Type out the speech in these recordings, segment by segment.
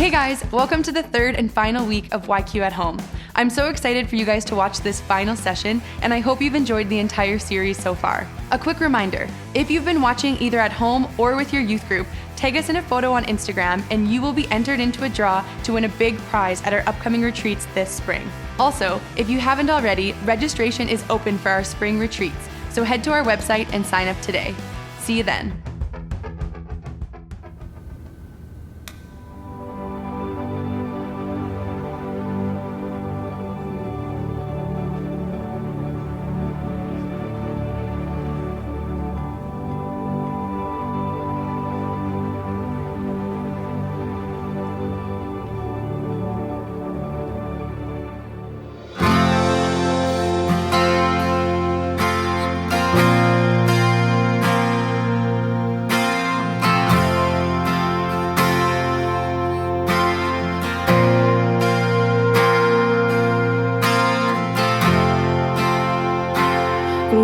Hey guys, welcome to the third and final week of YQatHome. I'm so excited for you guys to watch this final session, and I hope you've enjoyed the entire series so far. A quick reminder, if you've been watching either at home or with your youth group, tag us in a photo on Instagram and you will be entered into a draw to win a big prize at our upcoming retreats this spring. Also, if you haven't already, registration is open for our spring retreats, so head to our website and sign up today. See you then.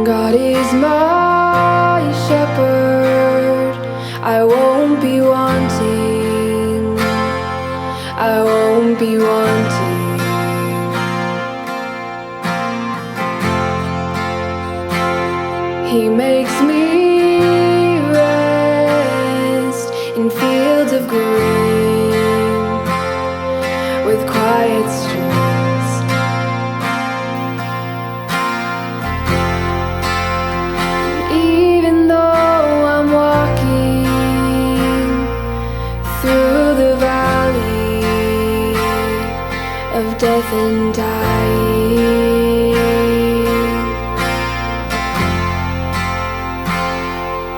God is my shepherd, I won't be wanting, I won't be wanting. He makes me rest in fields of green with quiet streams. Of death and dying,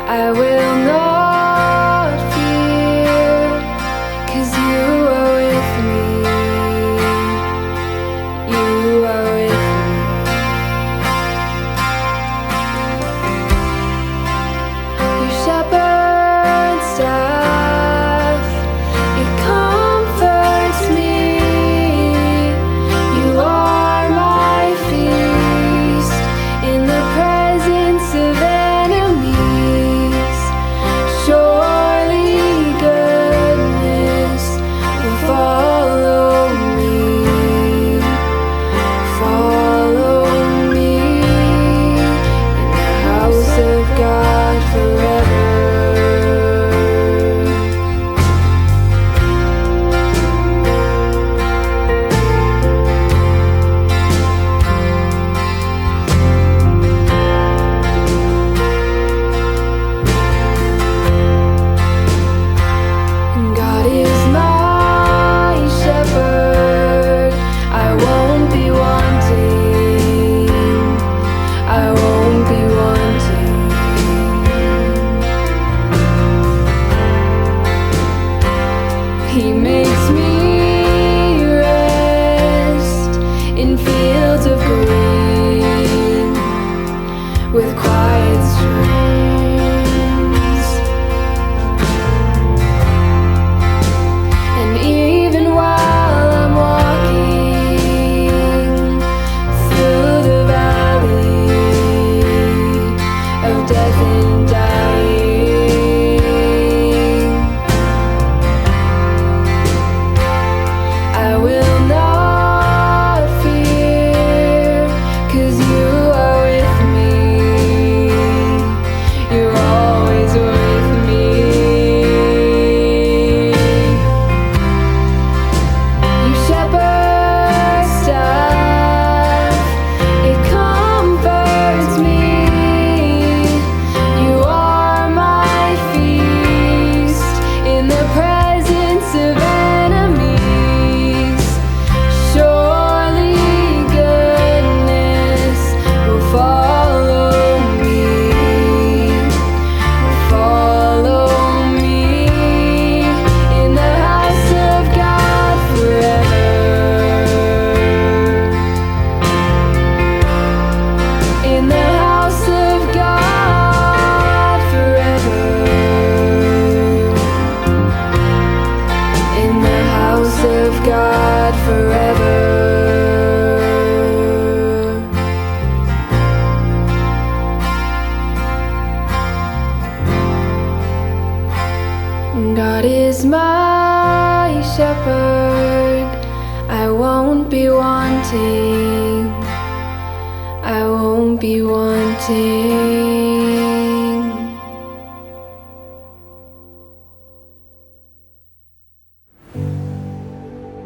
I will not fear, 'cause you are with me, you are with me. Your shepherd's staff, it comforts me. He makes me rest in fields of green with quiet streams. And even while I'm walking through the valley of death and dying, I will not fear, 'cause you are with me, you're always with me. Your shepherd's staff, it comforts me. You are my feast in the presence of enemies. Surely goodness will follow me, in the house of God forever, in the house of God forever, in the house of God forever. God is my shepherd. I won't be wanting. I won't be wanting.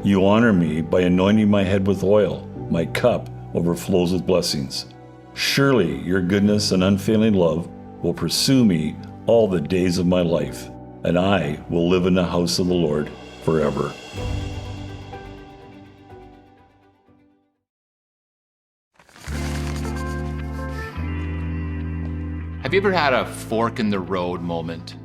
You honor me by anointing my head with oil. My cup overflows with blessings. Surely your goodness and unfailing love will pursue me all the days of my life, and I will live in the house of the Lord forever. Have you ever had a fork in the road moment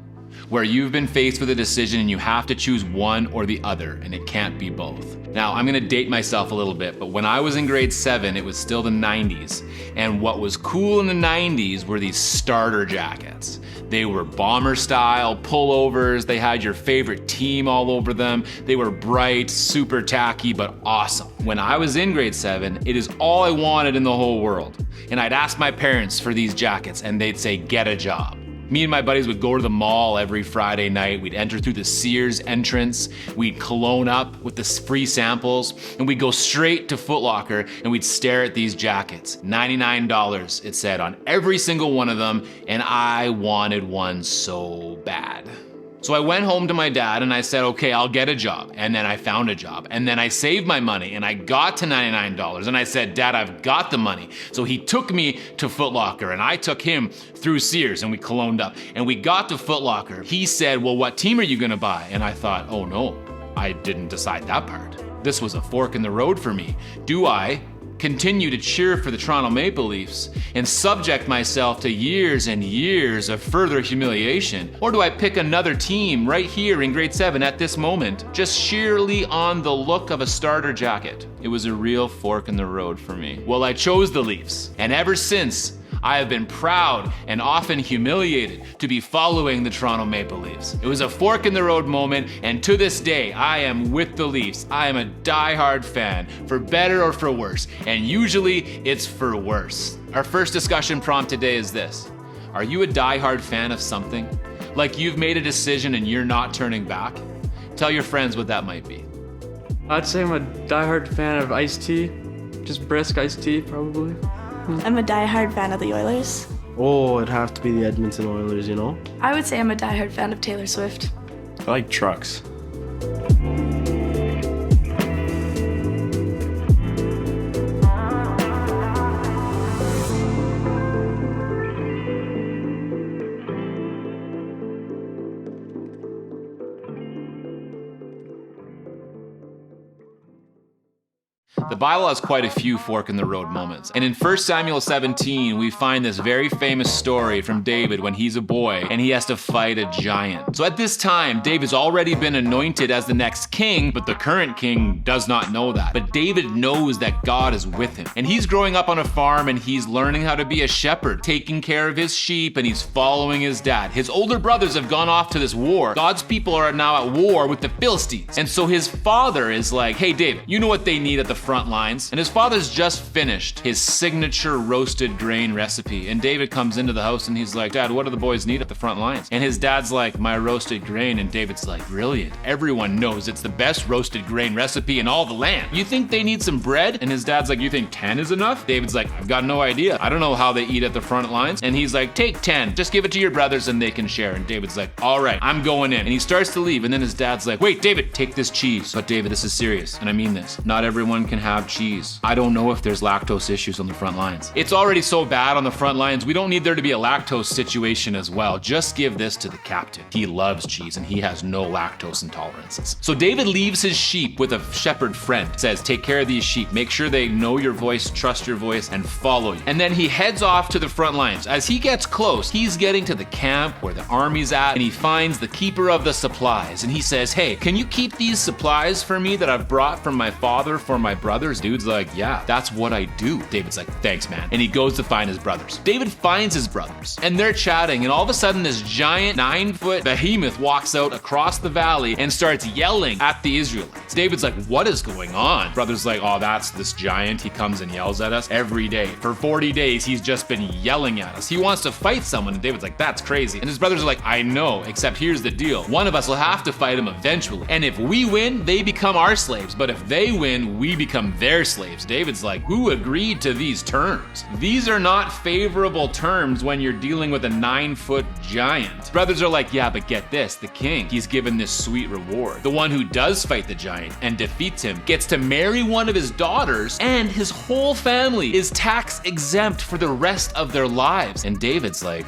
where you've been faced with a decision and you have to choose one or the other and it can't be both? Now, I'm gonna date myself a little bit, but when I was in grade 7, it was still the 90s. And what was cool in the 90s were these starter jackets. They were bomber style, pullovers, they had your favorite team all over them. They were bright, super tacky, but awesome. When I was in grade 7, it is all I wanted in the whole world. And I'd ask my parents for these jackets and they'd say, get a job. Me and my buddies would go to the mall every Friday night. We'd enter through the Sears entrance. We'd cologne up with the free samples, and we'd go straight to Foot Locker and we'd stare at these jackets. $99, it said, on every single one of them, and I wanted one so bad. So I went home to my dad and I said, okay, I'll get a job. And then I found a job. And then I saved my money and I got to $99. And I said, Dad, I've got the money. So he took me to Foot Locker and I took him through Sears and we cologned up. And we got to Foot Locker. He said, well, what team are you gonna buy? And I thought, oh no, I didn't decide that part. This was a fork in the road for me. Do I continue to cheer for the Toronto Maple Leafs and subject myself to years and years of further humiliation? Or do I pick another team right here in grade 7 at this moment, just sheerly on the look of a starter jacket? It was a real fork in the road for me. Well, I chose the Leafs, and ever since, I have been proud and often humiliated to be following the Toronto Maple Leafs. It was a fork in the road moment, and to this day, I am with the Leafs. I am a diehard fan, for better or for worse, and usually it's for worse. Our first discussion prompt today is this: are you a diehard fan of something? Like you've made a decision and you're not turning back? Tell your friends what that might be. I'd say I'm a diehard fan of iced tea, just brisk iced tea probably. I'm a diehard fan of the Oilers. Oh, it'd have to be the Edmonton Oilers, you know? I would say I'm a diehard fan of Taylor Swift. I like trucks. The Bible has quite a few fork in the road moments. And in 1 Samuel 17, we find this very famous story from David when he's a boy and he has to fight a giant. So at this time, David's already been anointed as the next king, but the current king does not know that. But David knows that God is with him. And he's growing up on a farm and he's learning how to be a shepherd, taking care of his sheep, and he's following his dad. His older brothers have gone off to this war. God's people are now at war with the Philistines. And so his father is like, hey David, you know what they need at the front lines? And his father's just finished his signature roasted grain recipe. And David comes into the house and he's like, Dad, what do the boys need at the front lines? And his dad's like, my roasted grain. And David's like, brilliant. Everyone knows it's the best roasted grain recipe in all the land. You think they need some bread? And his dad's like, you think 10 is enough? David's like, I've got no idea. I don't know how they eat at the front lines. And he's like, take 10. Just give it to your brothers and they can share. And David's like, all right, I'm going in. And he starts to leave. And then his dad's like, wait, David, take this cheese. But David, this is serious. And I mean this. Not everyone can have cheese. I don't know if there's lactose issues on the front lines. It's already so bad on the front lines. We don't need there to be a lactose situation as well. Just give this to the captain. He loves cheese and he has no lactose intolerances. So David leaves his sheep with a shepherd friend. Says, take care of these sheep. Make sure they know your voice, trust your voice, and follow you. And then he heads off to the front lines. As he gets close, he's getting to the camp where the army's at, and he finds the keeper of the supplies. And he says, hey, can you keep these supplies for me that I've brought from my father for my brother? brothers? Dude's like, yeah, that's what I do. David's like, thanks, man. And he goes to find his brothers. David finds his brothers, and they're chatting, and all of a sudden this giant 9-foot behemoth walks out across the valley and starts yelling at the Israelites. David's like, what is going on? Brother's like, oh, that's this giant. He comes and yells at us every day. For 40 days, he's just been yelling at us. He wants to fight someone, and David's like, that's crazy. And his brothers are like, I know, except here's the deal. One of us will have to fight him eventually. And if we win, they become our slaves. But if they win, we become their slaves. David's like, who agreed to these terms? These are not favorable terms when you're dealing with a 9-foot giant. Brothers are like, yeah, but get this, the king, he's given this sweet reward. The one who does fight the giant and defeats him gets to marry one of his daughters, and his whole family is tax exempt for the rest of their lives. And David's like,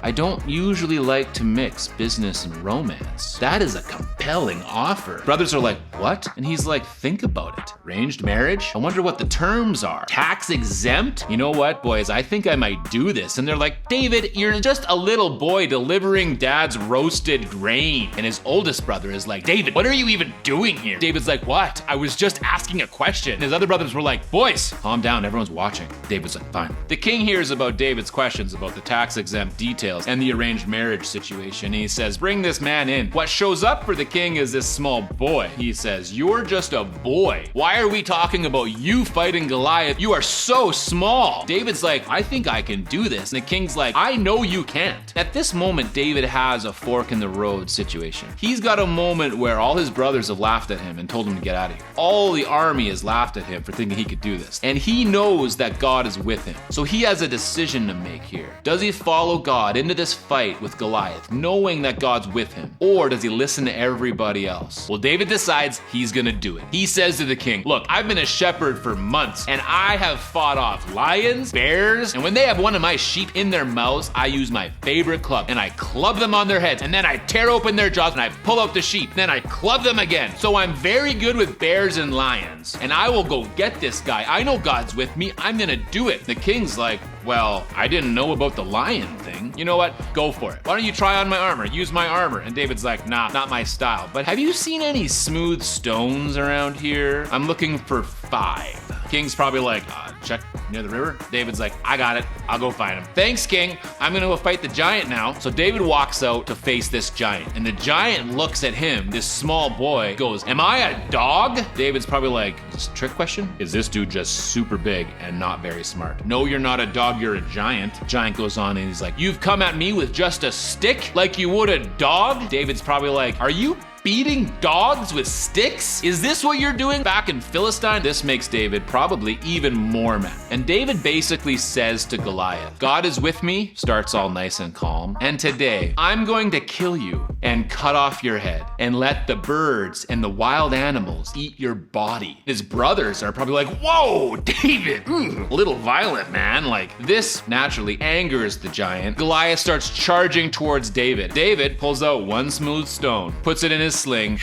I don't usually like to mix business and romance. That is a compelling offer. Brothers are like, what? And he's like, think about it. Arranged marriage? I wonder what the terms are. Tax exempt? You know what, boys? I think I might do this. And they're like, David, you're just a little boy delivering dad's roasted grain. And his oldest brother is like, David, what are you even doing here? David's like, what? I was just asking a question. And his other brothers were like, boys, calm down. Everyone's watching. David's like, fine. The king hears about David's questions about the tax exempt details and the arranged marriage situation. He says, bring this man in. What shows up for the king is this small boy. He says, you're just a boy. Why are we talking about you fighting Goliath? You are so small. David's like, I think I can do this. And the king's like, I know you can't. At this moment, David has a fork in the road situation. He's got a moment where all his brothers have laughed at him and told him to get out of here. All the army has laughed at him for thinking he could do this. And he knows that God is with him. So he has a decision to make here. Does he follow God into this fight with Goliath, knowing that God's with him? Or does he listen to everybody else? Well, David decides he's gonna do it. He says to the king, look, I've been a shepherd for months, and I have fought off lions, bears, and when they have one of my sheep in their mouths, I use my favorite club, and I club them on their heads, and then I tear open their jaws, and I pull out the sheep, and then I club them again. So I'm very good with bears and lions, and I will go get this guy. I know God's with me. I'm gonna do it. The king's like, well, I didn't know about the lion thing. You know what? Go for it. Why don't you try on my armor? Use my armor. And David's like, nah, not my style. But have you seen any smooth stones around here? I'm looking for 5. King's probably like, check near the river. David's like, I got it. I'll go find him. Thanks, King. I'm gonna go fight the giant now. So David walks out to face this giant. And the giant looks at him, this small boy, goes, am I a dog? David's probably like, is this a trick question? Is this dude just super big and not very smart? No, you're not a dog, you're a giant. Giant goes on and he's like, you've come at me with just a stick like you would a dog? David's probably like, are you beating dogs with sticks? Is this what you're doing back in Philistine? This makes David probably even more mad. And David basically says to Goliath, God is with me, starts all nice and calm, and today I'm going to kill you and cut off your head and let the birds and the wild animals eat your body. His brothers are probably like, whoa, David, a little violent, man. Like, this naturally angers the giant. Goliath starts charging towards David. David pulls out one smooth stone, puts it in his sling,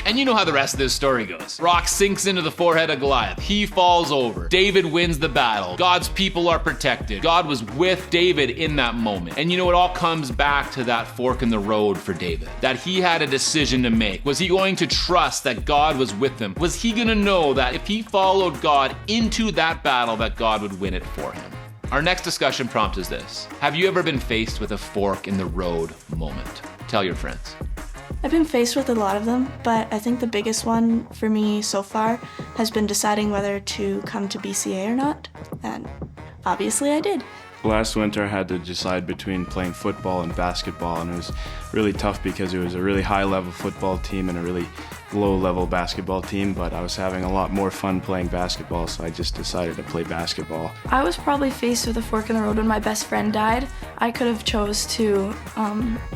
and you know how the rest of this story goes. Rock sinks into the forehead of Goliath. He falls over. David wins the battle. God's people are protected. God was with David in that moment. And you know, it all comes back to that fork in the road for David, that he had a decision to make. Was he going to trust that God was with him? Was he going to know that if he followed God into that battle, that God would win it for him? Our next discussion prompt is this. Have you ever been faced with a fork in the road moment? Tell your friends. I've been faced with a lot of them, but I think the biggest one for me so far has been deciding whether to come to BCA or not, and obviously I did. Last winter I had to decide between playing football and basketball, and it was really tough because it was a really high-level football team and a really low-level basketball team, but I was having a lot more fun playing basketball, so I just decided to play basketball. I was probably faced with a fork in the road when my best friend died. I could have chose to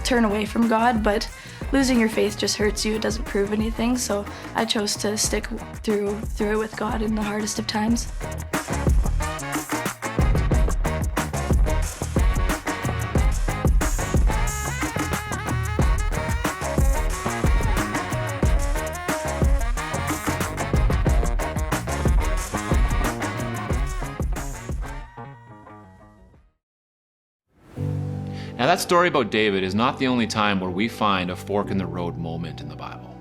turn away from God, but losing your faith just hurts you. It doesn't prove anything, so I chose to stick through it with God in the hardest of times. Now that story about David is not the only time where we find a fork in the road moment in the Bible.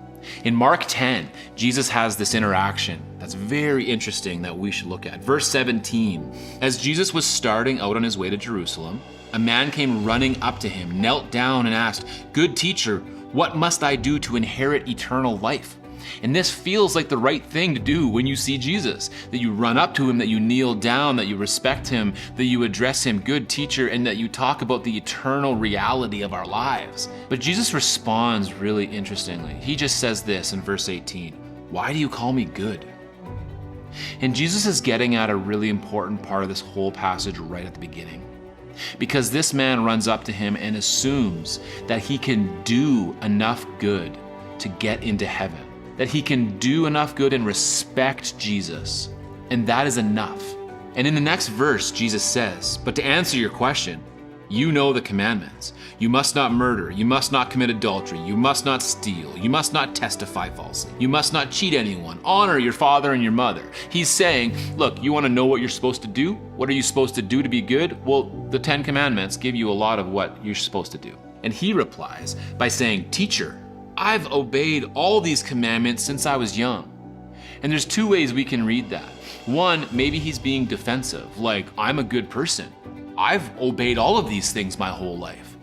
In Mark 10, Jesus has this interaction that's very interesting that we should look at. Verse 17, as Jesus was starting out on his way to Jerusalem, a man came running up to him, knelt down and asked, "Good teacher, what must I do to inherit eternal life?" And this feels like the right thing to do when you see Jesus, that you run up to him, that you kneel down, that you respect him, that you address him, "Good teacher," and that you talk about the eternal reality of our lives. But Jesus responds really interestingly. He just says this in verse 18, "Why do you call me good?" And Jesus is getting at a really important part of this whole passage right at the beginning. Because this man runs up to him and assumes that he can do enough good to get into heaven. That he can do enough good and respect Jesus. And that is enough. And in the next verse, Jesus says, "But to answer your question, you know the commandments. You must not murder. You must not commit adultery. You must not steal. You must not testify falsely. You must not cheat anyone. Honor your father and your mother." He's saying, look, you want to know what you're supposed to do? What are you supposed to do to be good? Well, the 10 Commandments give you a lot of what you're supposed to do. And he replies by saying, "Teacher, I've obeyed all these commandments since I was young." And there's two ways we can read that. One, maybe he's being defensive, like, I'm a good person. I've obeyed all of these things my whole life.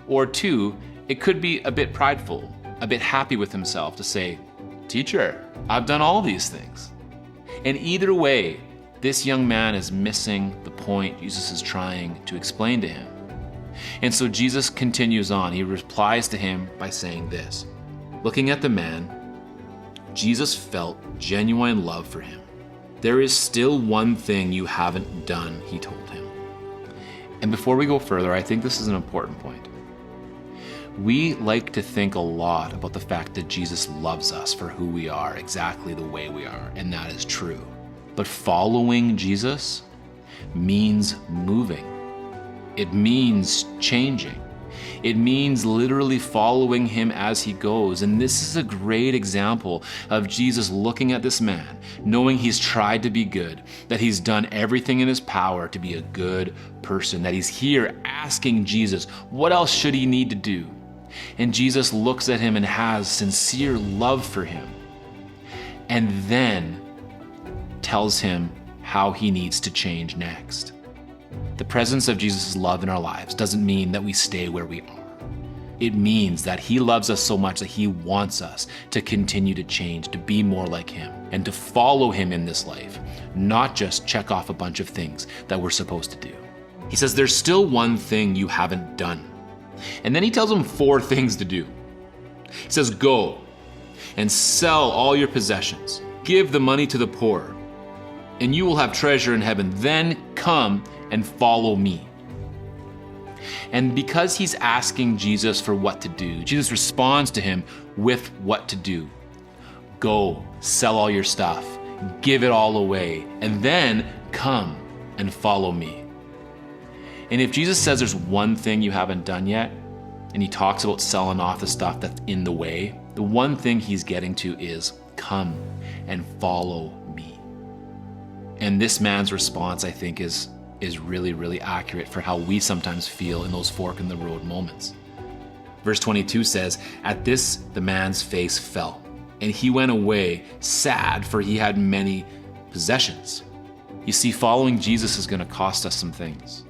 Or two, it could be a bit prideful, a bit happy with himself to say, "Teacher, I've done all these things." And either way, this young man is missing the point Jesus is trying to explain to him. And so Jesus continues on. He replies to him by saying this. Looking at the man, Jesus felt genuine love for him. "There is still one thing you haven't done," he told him. And before we go further, I think this is an important point. We like to think a lot about the fact that Jesus loves us for who we are, exactly the way we are, and that is true. But following Jesus means moving. It means changing. It means literally following him as he goes. And this is a great example of Jesus looking at this man, knowing he's tried to be good, that he's done everything in his power to be a good person, that he's here asking Jesus, what else should he need to do? And Jesus looks at him and has sincere love for him, and then tells him how he needs to change next. The presence of Jesus' love in our lives doesn't mean that we stay where we are. It means that he loves us so much that he wants us to continue to change, to be more like him, and to follow him in this life, not just check off a bunch of things that we're supposed to do. He says, there's still one thing you haven't done. And then he tells him 4 things to do. He says, go and sell all your possessions, give the money to the poor, and you will have treasure in heaven. Then come and follow me. And because he's asking Jesus for what to do, Jesus responds to him with what to do. Go, sell all your stuff, give it all away, and then come and follow me. And if Jesus says there's one thing you haven't done yet, and he talks about selling off the stuff that's in the way, the one thing he's getting to is come and follow me. And this man's response, I think, is really, really accurate for how we sometimes feel in those fork in the road moments. Verse 22 says, at this, the man's face fell, and he went away sad, for he had many possessions. You see, following Jesus is going to cost us some things.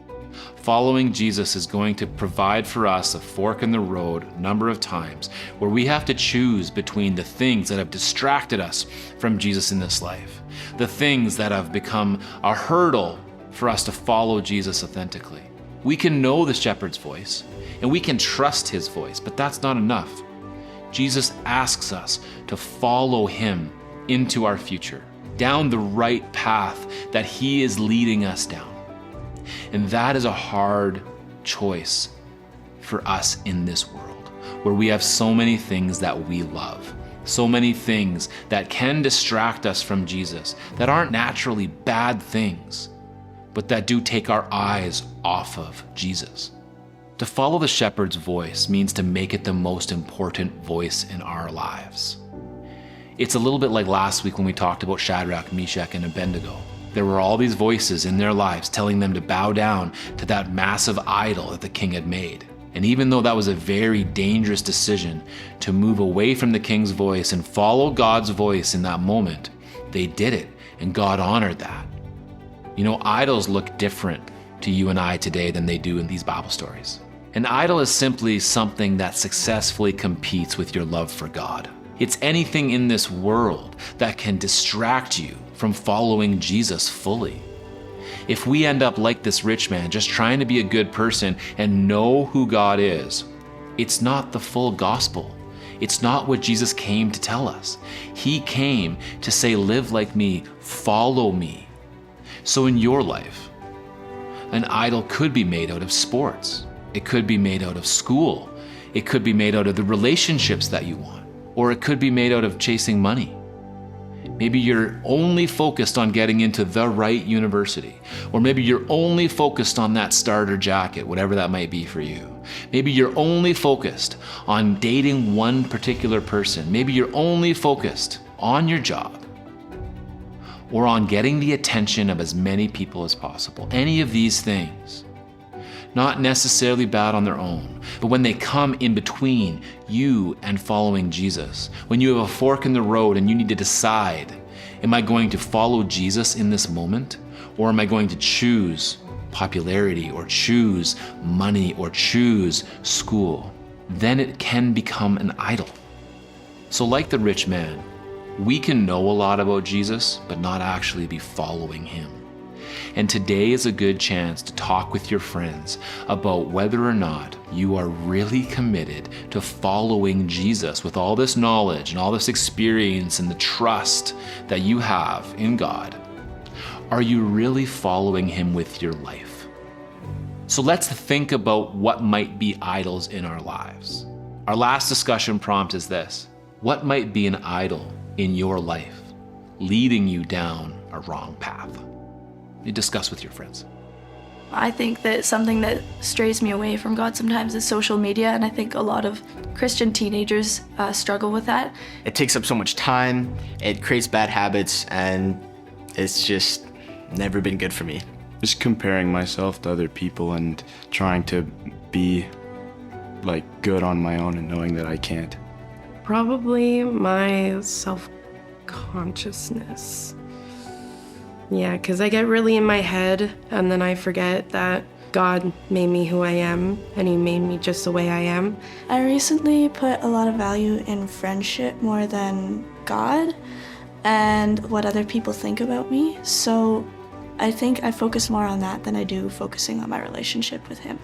Following Jesus is going to provide for us a fork in the road a number of times where we have to choose between the things that have distracted us from Jesus in this life, the things that have become a hurdle for us to follow Jesus authentically. We can know the shepherd's voice and we can trust his voice, but that's not enough. Jesus asks us to follow him into our future, down the right path that he is leading us down. And that is a hard choice for us in this world, where we have so many things that we love, so many things that can distract us from Jesus, that aren't naturally bad things, but that do take our eyes off of Jesus. To follow the shepherd's voice means to make it the most important voice in our lives. It's a little bit like last week when we talked about Shadrach, Meshach, and Abednego. There were all these voices in their lives telling them to bow down to that massive idol that the king had made. And even though that was a very dangerous decision to move away from the king's voice and follow God's voice in that moment, they did it, and God honored that. You know, idols look different to you and I today than they do in these Bible stories. An idol is simply something that successfully competes with your love for God. It's anything in this world that can distract you from following Jesus fully. If we end up like this rich man, just trying to be a good person and know who God is, it's not the full gospel. It's not what Jesus came to tell us. He came to say, live like me, follow me. So in your life, an idol could be made out of sports. It could be made out of school. It could be made out of the relationships that you want. Or it could be made out of chasing money. Maybe you're only focused on getting into the right university. Or maybe you're only focused on that starter jacket, whatever that might be for you. Maybe you're only focused on dating one particular person. Maybe you're only focused on your job or on getting the attention of as many people as possible. Any of these things, not necessarily bad on their own, but when they come in between you and following Jesus, when you have a fork in the road and you need to decide, am I going to follow Jesus in this moment, or am I going to choose popularity, or choose money, or choose school? Then it can become an idol. So like the rich man, we can know a lot about Jesus, but not actually be following him. And today is a good chance to talk with your friends about whether or not you are really committed to following Jesus with all this knowledge and all this experience and the trust that you have in God. Are you really following him with your life? So let's think about what might be idols in our lives. Our last discussion prompt is this: what might be an idol in your life leading you down a wrong path? You discuss with your friends. I think that something that strays me away from God sometimes is social media, and I think a lot of Christian teenagers struggle with that. It takes up so much time, it creates bad habits, and it's just never been good for me. Just comparing myself to other people and trying to be like good on my own and knowing that I can't. Probably my self-consciousness. Yeah, because I get really in my head and then I forget that God made me who I am and he made me just the way I am. I recently put a lot of value in friendship more than God and what other people think about me. So I think I focus more on that than I do focusing on my relationship with him.